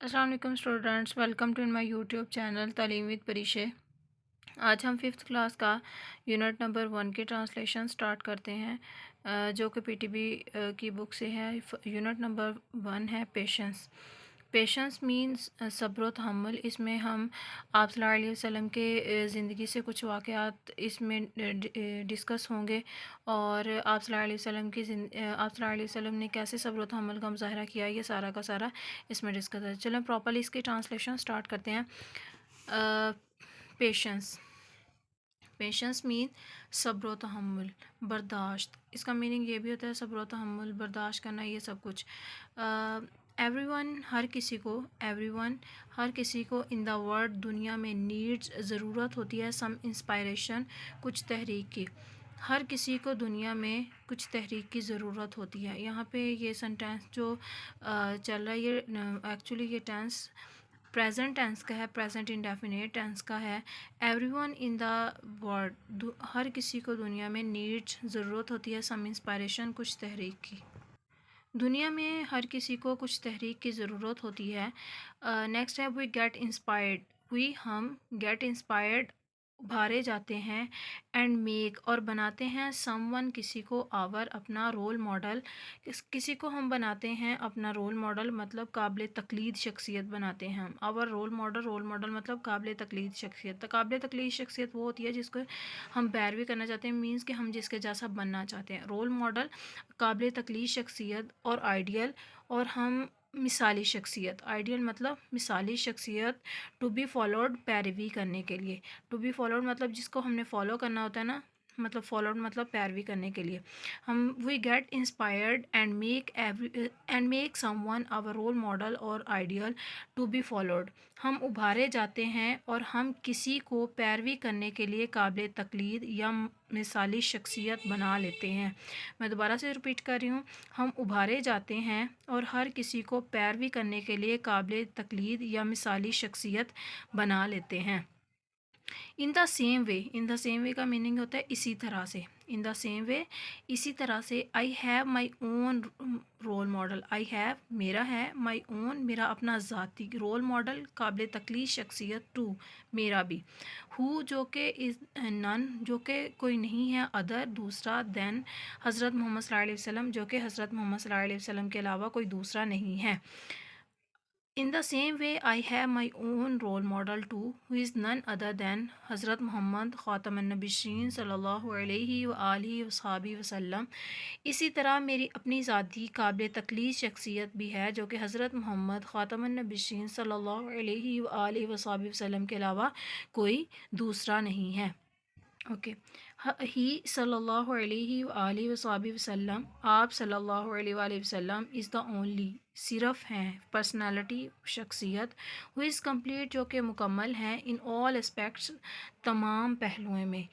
السلام علیکم students, welcome to my YouTube channel تعلیم ود پریشے۔ آج ہم 5th کلاس کا یونٹ نمبر 1 کی ٹرانسلیشن سٹارٹ کرتے ہیں، جو کہ پی ٹی بی کی بک سے ہے۔ یونٹ نمبر 1 ہے پیشنس۔ پیشنس مینس صبر و تحمل۔ اس میں ہم آپ صلی اللہ علیہ وسلم کے زندگی سے کچھ واقعات اس میں ڈسکس ہوں گے، اور آپ صلی اللہ علیہ وسلم آپ صلی اللہ علیہ وسلم نے کیسے صبر و تحمل کا مظاہرہ کیا، یہ سارا کا سارا اس میں ڈسکس ہے۔ چلیں پراپرلی اس کی ٹرانسلیشن سٹارٹ کرتے ہیں۔ پیشنس پیشنس مین صبر و تحمل، برداشت۔ اس کا میننگ یہ بھی ہوتا ہے صبر و تحمل، برداشت کرنا، یہ سب کچھ۔ ایوری ون، ہر کسی کو ان دا ورلڈ، دنیا میں، نیڈز، ضرورت ہوتی ہے، سم انسپائریشن، کچھ تحریک کی۔ ہر کسی کو دنیا میں کچھ تحریک کی ضرورت ہوتی ہے۔ یہاں پہ یہ سنٹینس جو چل رہا ہے، یہ ایکچولی یہ ٹینس پریزنٹ ٹینس کا ہے، پریزنٹ انڈیفینیٹ ٹینس کا ہے۔ Everyone in the world, ہر کسی کو دنیا میں نیڈز، ضرورت ہوتی ہے، سم انسپائریشن، کچھ تحریک کی۔ دنیا میں ہر کسی کو کچھ تحریک کی ضرورت ہوتی ہے۔ نیکسٹ ہے وی گیٹ انسپائرڈ، ہم گیٹ انسپائرڈ، ابھارے جاتے ہیں، اینڈ میک، اور بناتے ہیں، سم ون، کسی کو، آور، اپنا، رول ماڈل، کسی کو ہم بناتے ہیں اپنا رول ماڈل، مطلب قابل تقلید شخصیت بناتے ہیں ہم۔ آور رول ماڈل مطلب قابل تقلید شخصیت۔ قابل تقلید شخصیت وہ ہوتی ہے جس کو ہم پیروی کرنا چاہتے ہیں، مینس کہ ہم جس کے جیسا بننا چاہتے ہیں۔ رول ماڈل قابل تقلید شخصیت، اور آئیڈیل، اور ہم مثالی شخصیت۔ آئیڈیل مطلب مثالی شخصیت، ٹو بی فالوڈ، پیروی کرنے کے لیے۔ ٹو بی فالوڈ مطلب جس کو ہم نے فالو کرنا ہوتا ہے نا، مطلب فالوڈ مطلب پیروی کرنے کے لیے۔ ہم we get inspired and make some one our role model اور آئیڈیل ٹو بی فالوڈ۔ ہم ابھارے جاتے ہیں اور ہم کسی کو پیروی کرنے کے لیے قابل تقلید یا مثالی شخصیت بنا لیتے ہیں۔ میں دوبارہ سے رپیٹ کر رہی ہوں، ہم ابھارے جاتے ہیں اور ہر کسی کو پیروی کرنے کے لیے قابل تقلید یا مثالی شخصیت بنا لیتے ہیں۔ ان دا سیم وے کا میننگ ہوتا ہے اسی طرح سے۔ ان دا سیم وے، اسی طرح سے۔ I have my own role model, I have, میرا ہے، مائی اون، میرا اپنا ذاتی، رول ماڈل، قابل تقلید شخصیت، ٹو، میرا بھی۔ ہو، جو کہ نن، جو کہ کوئی نہیں ہے، ادر، دوسرا، دین، حضرت محمد صلی اللہ علیہ وسلم، جو کہ حضرت محمد صلی اللہ علیہ وسلم کے علاوہ کوئی دوسرا نہیں ہے۔ In the same way, I have my own role model too, who is none other than حضرت محمد خاتم النبیین صلی اللہ علیہ وآلہ وصحبہ وسلم۔ اسی طرح میری اپنی ذاتی قابل تقلید شخصیت بھی ہے، جو کہ حضرت محمد خاتم النبیین صلی اللہ علیہ وآلہ وصحبہ وسلم کے علاوہ کوئی دوسرا نہیں ہے۔ اوکے، ہی صلی اللہ علیہ وآلہ وصحبہ وسلم، آپ صلی اللہ علیہ وآلہ وسلم، از دا اونلی، صرف ہیں، پرسنالٹی، شخصیت، ہو از کمپلیٹ، جو کہ مکمل ہیں، ان آل اسپیکٹس، تمام پہلوؤں میں۔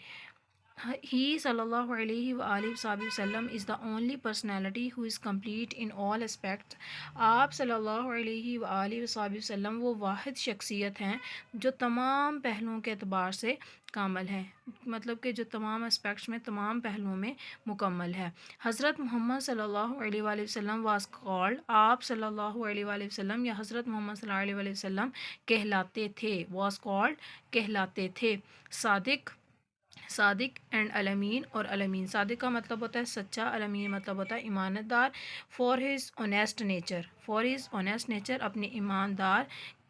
ہی صلی اللہ علیہ وآلہ وصحبہ وسلم is the only personality who is complete in all aspect. آپ صلی اللہ علیہ وآلہ وصحبہ وسلم وہ واحد شخصیت ہیں جو تمام پہلوؤں کے اعتبار سے کامل ہے، مطلب کہ جو تمام اسپیکٹس میں، تمام پہلوؤں میں مکمل ہے۔ حضرت محمد صلی اللہ علیہ وآلہ وسلم واز کالڈ، آپ صلی اللہ علیہ وآلہ وسلم یا حضرت محمد صلی اللہ علیہ وآلہ وسلم کہلاتے تھے، واز کالڈ، کہلاتے تھے، صادق اینڈ الامین، اور الامین۔ صادق کا مطلب ہوتا ہے سچا، الامین مطلب ہوتا ہے ایمانت دار۔ فار ہز آنیسٹ نیچر، اپنے ایماندار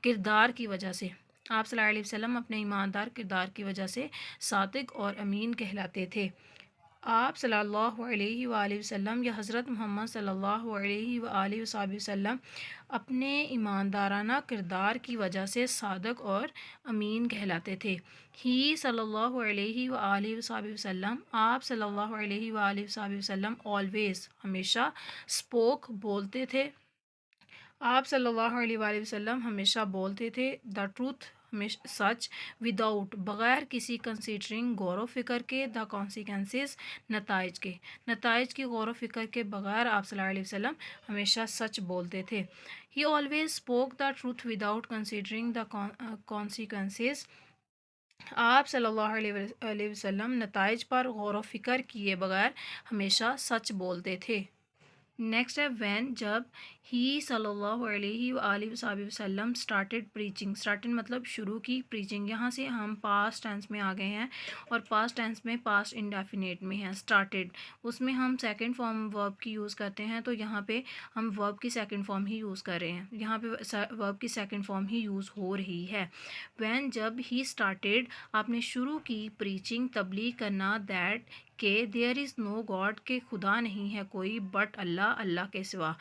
کردار کی وجہ سے۔ آپ صلی اللہ علیہ وسلم اپنے ایماندار کردار کی وجہ سے صادق اور امین کہلاتے تھے۔ آپ صلی اللہ علیہ وآلہ وسلم یا حضرت محمد صلی اللہ علیہ وآلہ وصحبہ وسلم اپنے ایماندارانہ کردار کی وجہ سے صادق اور امین کہلاتے تھے۔ ہی صلی اللہ علیہ وآلہ وصحبہ وسلم، آپ صلی اللہ علیہ وآلہ وصحبہ وسلم، آلویز، ہمیشہ، اسپوک، بولتے تھے، آپ صلی اللہ علیہ وآلہ وسلم ہمیشہ بولتے تھے، دا ٹروتھ، سچ، وداؤٹ، بغیر کسی کنسیڈرنگ، غور و فکر کے، دا کانسیکوینسز، نتائج کی غور و فکر کے بغیر آپ صلی اللہ علیہ وسلم ہمیشہ سچ بولتے تھے۔ He always spoke the truth without considering the consequences, آپ صلی اللہ علیہ وسلم نتائج پر غور و فکر کیے بغیر ہمیشہ سچ بولتے تھے۔ نیکسٹ ہے وین جب ہی صلی اللہ علیہ وآلہ وسلم اسٹارٹیڈ پریچنگ. اسٹارٹنگ مطلب شروع کی پریچنگ. یہاں سے ہم پاسٹ ٹینس میں آ گئے ہیں اور پاسٹ ٹینس میں پاسٹ انڈیفینیٹ میں ہیں. اسٹارٹیڈ اس میں ہم سیکنڈ فارم ورب کی یوز کرتے ہیں, تو یہاں پہ ہم ورب کی سیکنڈ فارم ہی یوز کر رہے ہیں. یہاں پہ ورب کی سیکنڈ فارم ہی یوز ہو رہی ہے. وین جب ہی اسٹارٹیڈ آپ نے شروع کی پریچنگ تبلیغ کرنا, دیٹ کہ دیر از نو گاڈ کہ خدا نہیں ہے کوئی بٹ اللہ, اللہ کے سوا.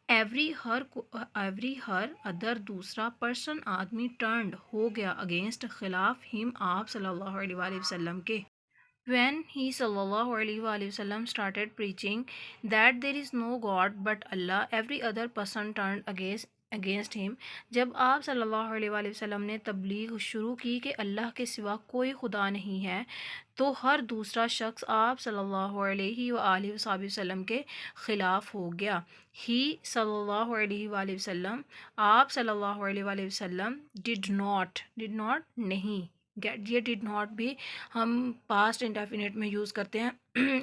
ایوری ہر ادر دوسرا پرسن آدمی ٹرنڈ ہو گیا اگینسٹ خلاف ہم آپ صلی اللہ علیہ وآلہ وسلم کے. When he sallallahu alaihi wasallam started preaching that there is no God but Allah, every other person turned against him. جب آپ صلی اللہ علیہ وآلہ وسلم نے تبلیغ شروع کی کہ اللہ کے سوا کوئی خدا نہیں ہے, تو ہر دوسرا شخص آپ صلی اللہ علیہ وآلہ وسلم کے خلاف ہو گیا. ہی صلی اللہ علیہ وآلہ وسلم, آپ صلی اللہ علیہ وآلہ وسلم did not نہیں, یہ ڈڈ ناٹ بھی ہم پاسٹ انڈیفینیٹ میں یوز کرتے ہیں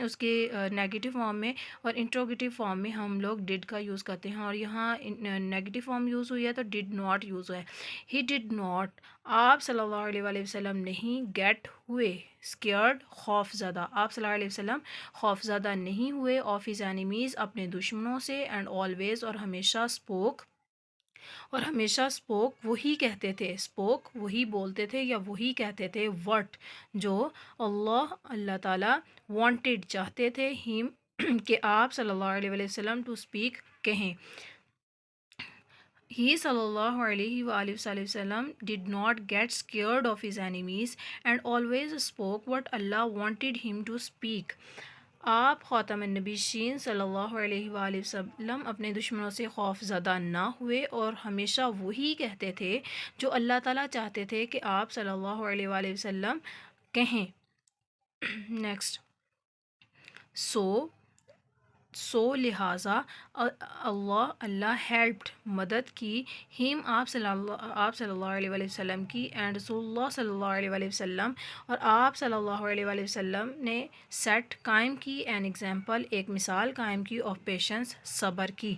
اس کے نیگیٹو فارم میں, اور انٹروگیٹو فارم میں ہم لوگ ڈڈ کا یوز کرتے ہیں, اور یہاں نیگیٹو فارم یوز ہوئی ہے تو ڈڈ ناٹ یوز ہوا ہے. ہی ڈڈ ناٹ, آپ صلی اللہ علیہ وآلہ وسلم نہیں گیٹ ہوئے اسکیئرڈ, خوف زدہ, آپ صلی اللہ علیہ وسلم خوف زدہ نہیں ہوئے آف ہز اینیمیز, اپنے دشمنوں سے, اینڈ آلویز, اور ہمیشہ اسپوک وہی کہتے تھے, اسپوک وہی بولتے تھے یا وہی کہتے تھے, وٹ جو اللہ تعالیٰ وانٹیڈ چاہتے تھے, ہم کہ آپ صلی اللہ علیہ وآلہ وسلم ٹو اسپیک کہیں. He صلی اللہ علیہ وآلہ وسلم did not get scared of his enemies and always spoke what Allah wanted him to speak. آپ خاتم النبیین صلی اللہ علیہ وآلہ وسلم اپنے دشمنوں سے خوف زدہ نہ ہوئے اور ہمیشہ وہی کہتے تھے جو اللہ تعالیٰ چاہتے تھے کہ آپ صلی اللہ علیہ وآلہ وسلم کہیں. نیکسٹ, سو لہٰذا اللہ ہیلپڈ, مدد کی, ہم آپ صلی اللہ علیہ وآلہ وسلم کی, اینڈ رسول اللہ صلی اللہ علیہ وآلہ وسلم, اور آپ صلی اللہ علیہ وآلہ وسلم نے سیٹ قائم کی, این ایگزامپل, ایک مثال قائم کی, آف پیشنس, صبر کی.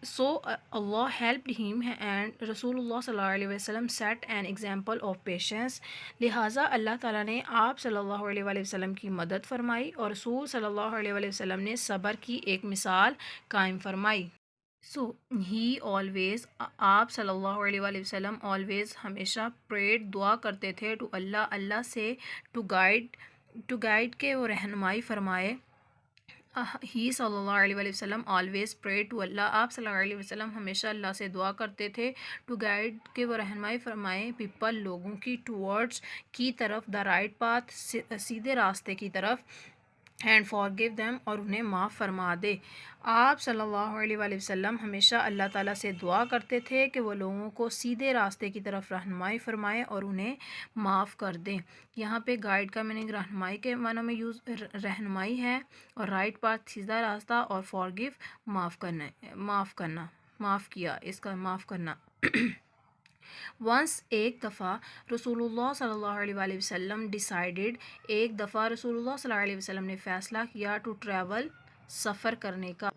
So Allah helped him and رسول اللہ صلی اللہ علیہ وسلم set an example of patience. لہٰذا اللہ تعالیٰ نے آپ صلی اللہ علیہ وآلہ وسلم کی مدد فرمائی اور رسول صلی اللہ علیہ وآلہ وسلم نے صبر کی ایک مثال قائم فرمائی. So he always, آپ صلی اللہ علیہ وآلہ وسلم always ہمیشہ prayed, دعا کرتے تھے, to اللہ سے, to guide کے وہ رہنمائی فرمائے. ہی صلی اللہ علیہ وآلہ وسلم آلویز پرے ٹو اللہ, آپ صلی اللہ علیہ وسلم ہمیشہ اللہ سے دعا کرتے تھے, ٹو گائیڈ کے وہ رہنمائی فرمائے, پیپل لوگوں کی, ٹورڈس کی طرف, دا رائٹ پاتھ سیدھے راستے کی طرف, اینڈ فارگیو دیم اور انہیں معاف فرما دے. آپ صلی اللہ علیہ وآلہ وسلم ہمیشہ اللہ تعالیٰ سے دعا کرتے تھے کہ وہ لوگوں کو سیدھے راستے کی طرف رہنمائی فرمائے اور انہیں معاف کر دیں. یہاں پہ گائیڈ کا میننگ رہنمائی کے معنوں میں رہنمائی ہے, اور رائٹ پاتھ سیدھا راستہ, اور فارگیو معاف کیا, اس کا معاف کرنا. ونس ایک دفعہ, رسول اللہ صلی اللہ علیہ وآلہ وسلم ڈیسائیڈڈ, ایک دفعہ رسول اللہ صلی اللہ علیہ وسلم نے فیصلہ کیا, ٹو ٹریول, سفر کرنے کا.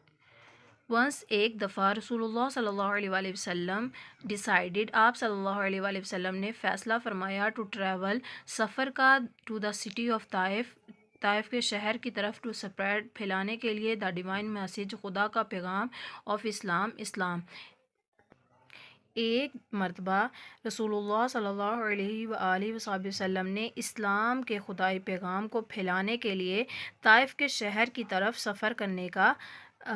ونس ایک دفعہ, رسول اللہ صلی اللہ علیہ وآلہ وسلم ڈیسائیڈڈ, آپ صلی اللہ علیہ وآلہ وسلم نے فیصلہ فرمایا, ٹو ٹریول, سفر کا, to the city of Taif کے شہر کی طرف, ٹو سپریڈ, پھیلانے کے لیے, دا ڈیوائن میسیج, خدا کا پیغام, آف اسلام. ایک مرتبہ رسول اللہ صلی اللہ علیہ وآلہ وسلم نے اسلام کے خدائی پیغام کو پھیلانے کے لیے طائف کے شہر کی طرف سفر کرنے کا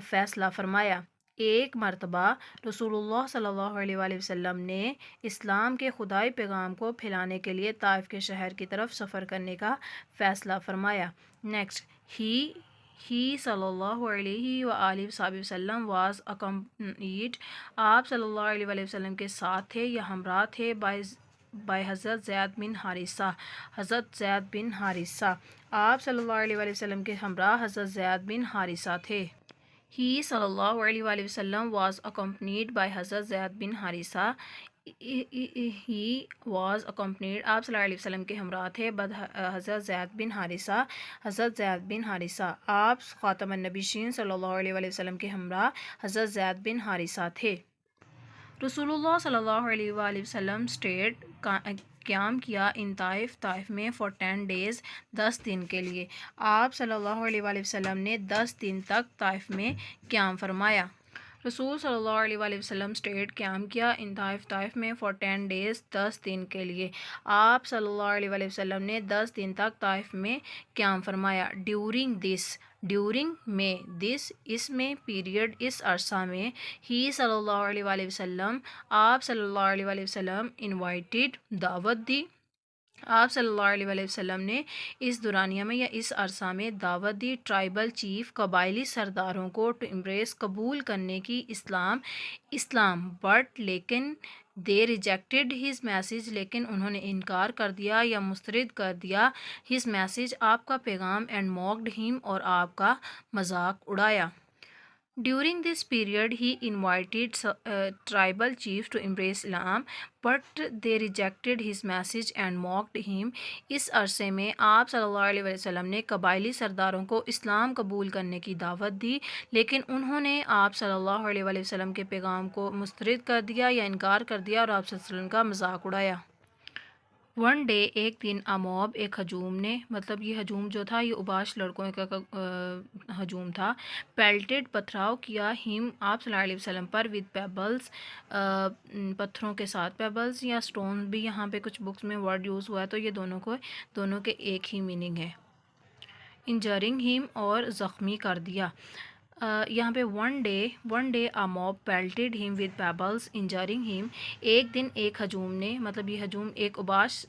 فیصلہ فرمایا. ایک مرتبہ رسول اللہ صلی اللہ علیہ وآلہ وسلم نے اسلام کے خدائی پیغام کو پھیلانے کے لیے طائف کے شہر کی طرف سفر کرنے کا فیصلہ فرمایا. نیکسٹ, ہی صلی اللہ علیہ وآلہ وسلم واز اکمپنیڈ, آپ صلی اللہ علیہ وآلہ وسلم کے ساتھ تھے یا ہمراہ تھے, بائی حضرت زید بن حارثہ, آپ صلی اللہ علیہ وآلہ وسلم کے ہمراہ حضرت زید بن حارثہ تھے. ہی صلی اللہ علیہ وآلہ وسلم واز اکمپنیڈ بائی حضرت زید بن حارثہ, ہی واز اکمپنیڈ، آپ صلی اللہ علیہ وسلم کے ہمراہ تھے، حضرت زید بن حارثہ، آپ خاتم النبیین صلی اللہ علیہ وسلم کے ہمراہ حضرت زید بن حارثہ تھے۔ رسول اللہ صلی اللہ علیہ وآلہ وسلم اسٹیٹ قیام کیا ان طائف میں فار 10 days، 10 دن کے لیے۔ آپ صلی اللہ علیہ وآلہ وسلم نے 10 دن تک طائف میں قیام فرمایا۔ رسول صلی اللہ علیہ وآلہ وسلم اسٹیٹ قیام کیا ان طائف میں فار 10 days، 10 دن کے لیے۔ آپ صلی اللہ علیہ وآلہ وسلم نے 10 دن تک طائف میں قیام فرمایا۔ ڈیورنگ میں، دس اس میں، پیریڈ اس عرصہ میں، ہی صلی اللہ علیہ وآلہ وسلم، آپ صلی اللہ علیہ وآلہ وسلم انوائٹڈ، دعوت دی، آپ صلی اللہ علیہ وآلہ وسلم نے اس دورانیہ میں یا اس عرصہ میں دعوت دی ٹرائبل چیف، قبائلی سرداروں کو، ٹو امبریس قبول کرنے کی اسلام، بٹ لیکن دے ریجیکٹڈ ہز میسیج، لیکن انہوں نے انکار کر دیا یا مسترد کر دیا ہز میسیج، آپ کا پیغام، اینڈ موکڈ ہم، اور آپ کا مذاق اڑایا۔ During this period, he invited tribal chiefs to embrace Islam, but they rejected his message and mocked him۔ اس عرصے میں آپ صلی اللہ علیہ وسلم نے قبائلی سرداروں کو اسلام قبول کرنے کی دعوت دی، لیکن انہوں نے آپ صلی اللہ علیہ وسلم کے پیغام کو مسترد کر دیا یا انکار کر دیا اور آپ صلی اللہ علیہ وسلم کا مذاق اڑایا۔ ون ڈے، ایک دن، اموب، ایک ہجوم نے، مطلب یہ ہجوم جو تھا یہ اوباش لڑکوں کا ہجوم تھا، پیلٹڈ، پتھراؤ کیا، ہم، آپ صلی اللہ علیہ وسلم پر، ود پیبلز، پتھروں کے ساتھ، پیبلز یا سٹون بھی یہاں پہ کچھ بکس میں ورڈ یوز ہوا ہے تو یہ دونوں کے ایک ہی میننگ ہے۔ انجرنگ ہم، اور زخمی کر دیا۔ یہاں پہ one day a mob pelted him with pebbles injuring him، ایک دن ایک ہجوم نے، مطلب یہ ہجوم ایک اوباش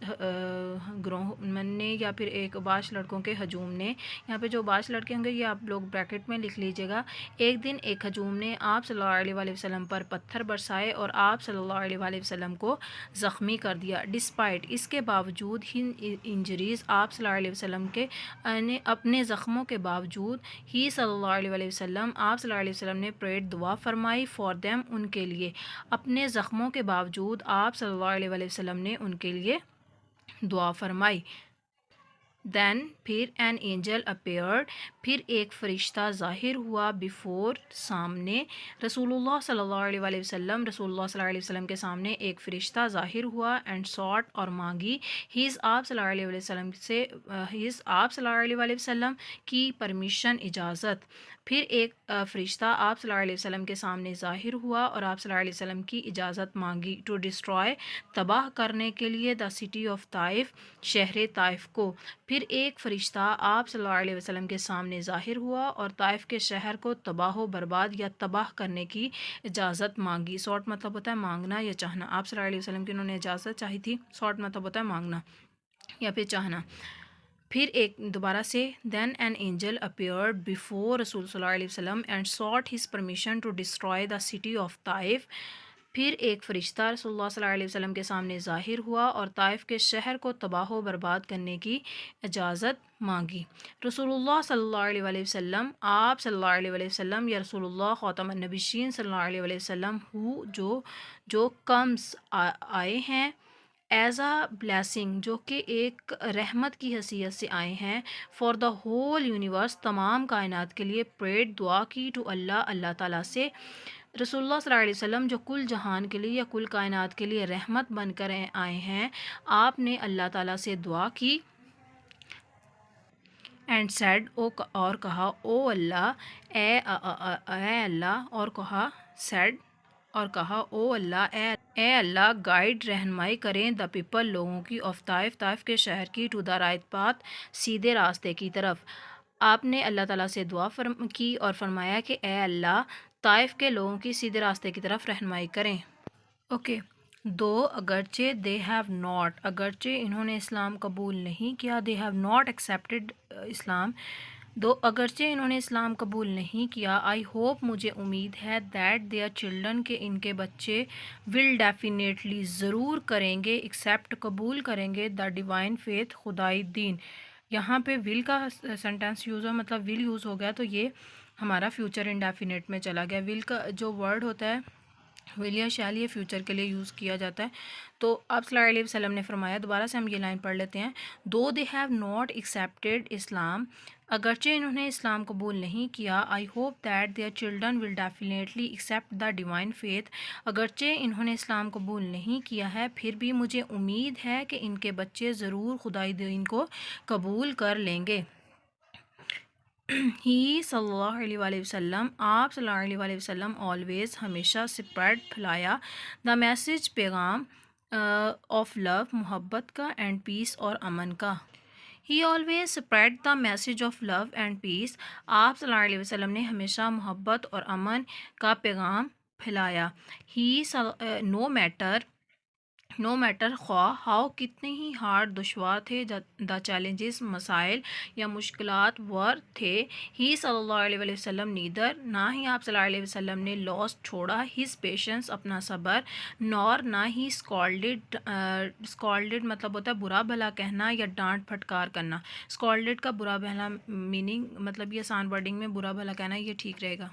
گروہ نے یا پھر ایک اوباش لڑکوں کے ہجوم نے، یہاں پہ جو اوباش لڑکے ہوں گے یہ آپ لوگ بریکٹ میں لکھ لیجئے گا۔ ایک دن ایک ہجوم نے آپ صلی اللہ علیہ وآلہ وسلم پر پتھر برسائے اور آپ صلی اللہ علیہ وآلہ وسلم کو زخمی کر دیا۔ ڈسپائٹ، اس کے باوجود، انجریز، آپ صلی اللہ علیہ وسلم کے اپنے زخموں کے باوجود، ہی صلی اللہ علیہ وآلہ وسلم، آپ صلی اللہ علیہ وسلم نے پریڈ، دعا فرمائی، فار دیم، ان کے لیے، اپنے زخموں کے باوجود آپ صلی اللہ علیہ وآلہ وسلم نے ان کے لیے دعا فرمائی۔ دین، پھر، این اینجل اپیئرڈ، پھر ایک فرشتہ ظاہر ہوا، بیفور، سامنے، رسول اللہ صلی اللہ علیہ وآلہ وسلم، رسول اللہ صلی اللہ علیہ وسلم کے سامنے ایک فرشتہ ظاہر ہوا، اینڈ ساٹ، اور مانگی، ہیز، آپ صلی اللہ علیہ وسلم سے، آپ صلی اللہ علیہ وآلہ وسلم کی پرمیشن، اجازت۔ پھر ایک فرشتہ آپ صلی اللہ علیہ وسلم کے سامنے ظاہر ہوا اور آپ صلی اللہ علیہ وسلم کی اجازت مانگی، ٹو ڈسٹرائے، تباہ کرنے کے لیے، دا سٹی آف طائف، شہر طائف کو۔ پھر ایک فرشتہ آپ صلی اللہ علیہ وسلم کے سامنے ظاہر ہوا اور طائف کے شہر کو تباہ و برباد یا تباہ کرنے کی اجازت مانگی۔ ساٹ مطلب ہوتا ہے مانگنا یا چاہنا، آپ صلی اللہ علیہ وسلم کی انہوں نے اجازت چاہی تھی، ساٹ مطلب ہوتا ہے مانگنا یا پھر چاہنا۔ پھر ایک دوبارہ سے، then an angel appeared before رسول صلی اللہ علیہ وسلم and sought his permission to destroy the city of Taif, پھر ایک فرشتہ رسول اللہ صلی اللہ علیہ وسلم کے سامنے ظاہر ہوا اور طائف کے شہر کو تباہ و برباد کرنے کی اجازت مانگی۔ رسول اللہ صلی اللہ علیہ وآلہ وسلم، آپ صلی اللہ علیہ وآلہ وسلم، یا رسول اللہ خاتم النبیین صلی اللہ علیہ وآلہ وسلم، جو کمز آئے ہیں، ایز اے بلیسنگ، جو کہ ایک رحمت کی حیثیت سے آئے ہیں، فار دا ہول یونیورس، تمام کائنات کے لیے، پریڈ، دعا کی، ٹو اللہ تعالیٰ سے، رسول اللہ صلی اللہ علیہ وسلم جو کل جہان کے لیے یا کل کائنات کے لیے رحمت بن کر آئے ہیں، آپ نے اللہ تعالیٰ سے دعا کی، اینڈ سیڈ، اور کہا، او اللہ، اے اللہ، اور کہا، سیڈ، اور کہا، او اللہ، اے اللہ، گائیڈ، رہنمائی کریں، دا پیپل، لوگوں کی، آف طائف کے شہر کی، ٹو دا رائٹ پاتھ، سیدھے راستے کی طرف۔ آپ نے اللہ تعالیٰ سے دعا کی اور فرمایا کہ اے اللہ، طائف کے لوگوں کی سیدھے راستے کی طرف رہنمائی کریں۔ اوکے، دو، اگرچہ، دے ہیو ناٹ، اگرچہ انہوں نے اسلام قبول نہیں کیا، دے ہیو ناٹ ایکسیپٹڈ اسلام، اگرچہ انہوں نے اسلام قبول نہیں کیا، آئی ہوپ، مجھے امید ہے، دیٹ دیئر چلڈرن، کہ ان کے بچے، ول ڈیفینیٹلی، ضرور کریں گے، ایکسیپٹ، قبول کریں گے، دا ڈیوائن فیتھ، خدائی دین۔ یہاں پہ ول کا سینٹینس یوز ہوا، مطلب ول یوز ہو گیا تو یہ ہمارا فیوچر انڈیفینیٹ میں چلا گیا۔ ول کا جو ورڈ ہوتا ہے ویلیا شیل یہ فیوچر کے لیے یوز کیا جاتا ہے. تو آپ صلی اللہ علیہ وسلم نے فرمایا، دوبارہ سے ہم یہ لائن پڑھ لیتے ہیں. Though they have not accepted Islam, اگرچہ انہوں نے اسلام قبول نہیں کیا. I hope that their children will definitely accept the divine faith, اگرچہ انہوں نے اسلام قبول نہیں کیا ہے پھر بھی مجھے امید ہے کہ ان کے بچے ضرور خدائی دین کو قبول کر لیں گے. ہی صلی اللہ علیہ وآلہ وسلم، آپ صلی اللہ علیہ وآلہ وسلم آلویز ہمیشہ اسپریڈ پھیلایا دا میسج پیغام آف لو محبت کا اینڈ پیس اور امن کا. He always spread the message of love and peace, آپ صلی اللہ علیہ وسلم نے ہمیشہ محبت اور امن کا پیغام پھیلایا. ہی نو میٹر خواہ ہاؤ کتنے ہی ہارڈ دشوار تھے دا چیلنجز مسائل یا مشکلات ور تھے، ہی صلی اللہ علیہ وآلہ وسلم نیدر نہ ہی آپ صلی اللہ علیہ وسلم نے لاسٹ چھوڑا ہز پیشنس اپنا صبر، نور نہ ہی اسکالڈڈ مطلب ہوتا ہے برا بھلا کہنا یا ڈانٹ پھٹکار کرنا. اسکالڈڈ کا برا بھلا میننگ مطلب یہ آسان ورڈنگ میں برا بھلا کہنا یہ ٹھیک رہے گا.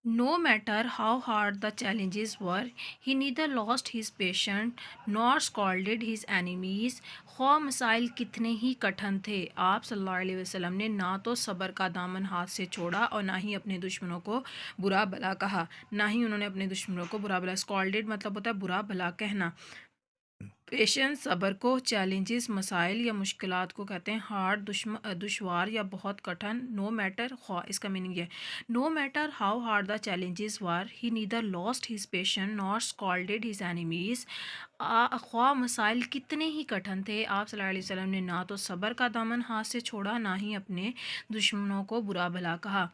No matter how hard the challenges were, he neither lost his patience nor scolded his enemies. خواہ مسائل کتنے ہی کٹھن تھے، آپ صلی اللہ علیہ وسلم نے نہ تو صبر کا دامن ہاتھ سے چھوڑا اور نہ ہی اپنے دشمنوں کو برا بھلا کہا. نہ ہی انہوں نے اپنے دشمنوں کو برا بھلا. scolded مطلب ہوتا ہے برا بھلا کہنا. پیشنس صبر کو، چیلنجز مسائل یا مشکلات کو کہتے ہیں، ہارڈ دشوار یا بہت کٹھن. نو میٹر خواہ، اس کا میننگ یہ no matter how hard the challenges were he neither lost his patience nor scolded his enemies. خواہ مسائل کتنے ہی کٹھن تھے، آپ صلی اللہ علیہ وسلم نے نہ تو صبر کا دامن ہاتھ سے چھوڑا نہ ہی اپنے دشمنوں کو برا بھلا کہا.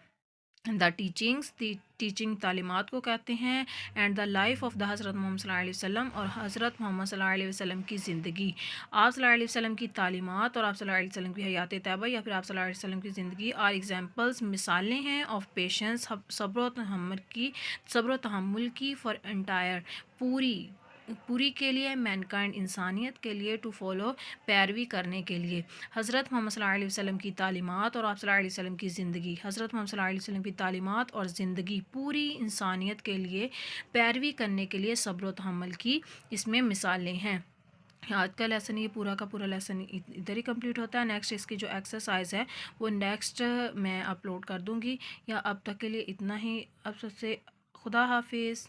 دا ٹیچنگ تعلیمات کو کہتے ہیں. And the life of the حضرت محمد صلی اللہ علیہ وسلم، اور حضرت محمد صلی اللہ علیہ وسلم کی زندگی. آپ صلی اللہ علیہ وسلم کی تعلیمات اور آپ صلی اللہ علیہ وسلم کی حیات طیبہ یا پھر آپ صلی اللہ علیہ وسلم کی زندگی آر ایگزامپلز مثالیں ہیں آف پیشنس صبر و تحمل کی فار انٹائر پوری کے لیے، مینکائنڈ انسانیت کے لیے، ٹو فالو پیروی کرنے کے لیے. حضرت محمد صلی اللہ علیہ وسلم کی تعلیمات اور آپ صلی اللہ علیہ وسلم کی زندگی. حضرت محمد صلی اللہ علیہ وسلم کی تعلیمات اور زندگی پوری انسانیت کے لیے پیروی کرنے کے لیے صبر و تحمل کی اس میں مثالیں ہیں. آج کا لیسن یہ پورا کا پورا لیسن ادھر ہی کمپلیٹ ہوتا ہے. نیکسٹ اس کی جو ایکسرسائز ہے وہ نیکسٹ میں اپلوڈ کر دوں گی. یا اب تک کے لیے اتنا ہی. اب سب سے خدا حافظ.